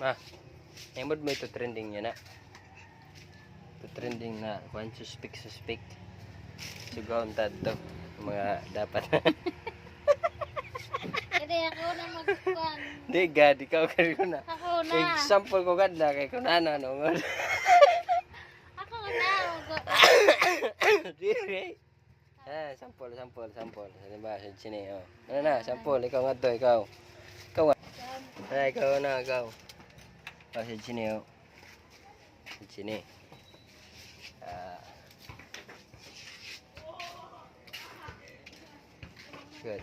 Ah, naimod mo ito trending niya na. Ito trending na. Kung suspect. Sugaw ang tato. Mga dapat. Kasi ako na magkuhan. Di, gad. Ikaw kari ko na. Ako na. Example ko gad na. Kaya kung ano. Ako na. Di. Ah, sample. Diba? Sini. Oh. Ano na? Sample. Ikaw nga to. Ikaw nga. Ay, ikaw na. Ikaw. Oh, sini. Oh. Sini. Good.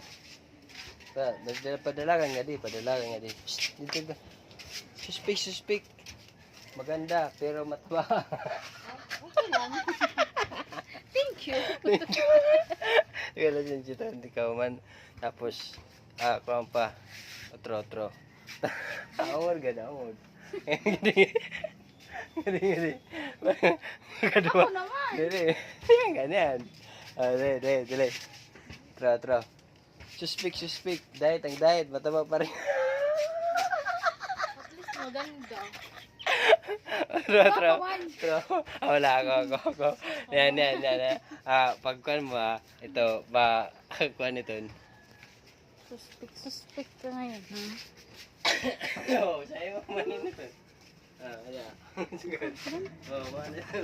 Padalagan nga di. Psst, dito. Suspect. Maganda, pero mataba. Okay lang. Thank you. Ikaw lang yung chito, hindi ka man. Tapos, kuwan pa. Otro. Award ka na, award. Gadi. Ako naman. Dili. Ganyan. Dili. Otro. Suspect. Diet. Mataba pa rin. At least maganda. Otro. Wala ako. Yan. Pagkuhan mo ito, kuhan ito. Suspect ka ngayon, ha? Oo, sa'yo mo manin ito. Ayan. Sigurad.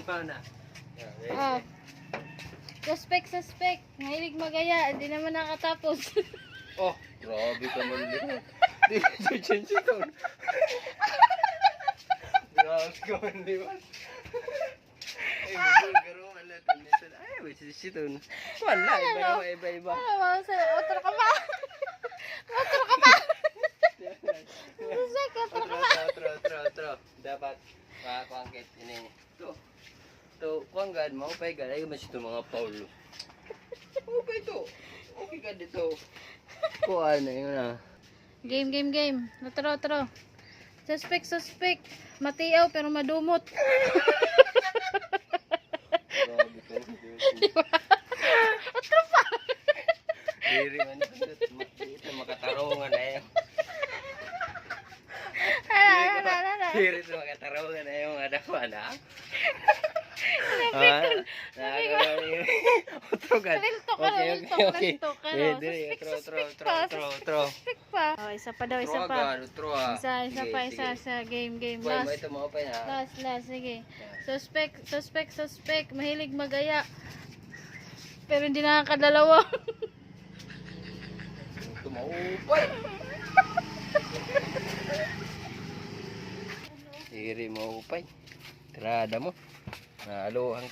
Mana. Suspect. Mahilig magaya. Hindi naman nakatapos. Oh, grabe ka man din. Di ka change ito. Grabe ka man din. Ay, magulgaro wala ito. Ay, wait, ito. Wala, iba. Otro ka pa. Otro. Dapat, kuangkit. Ito, kuanggad, maupay ka. Ay, mas ito mga Paulo. Maupay ito. Okay ka dito. Kuha na yun ah. Game. Otro. Suspect. Matiaw pero madumot. Grabe ka. Otro pa. Diri man ito. Makatarungan na yun. Diri ito makatarungan na yung ada ko, ana. Otro ka. Okay. Suspect pa. Oh, isa pa daw. Isa game. Last. Sige. Suspect. Mahilig magaya. Pero hindi nakakadalawa. Tumaupay. Diri mo upay. Tirada mo. Naluhang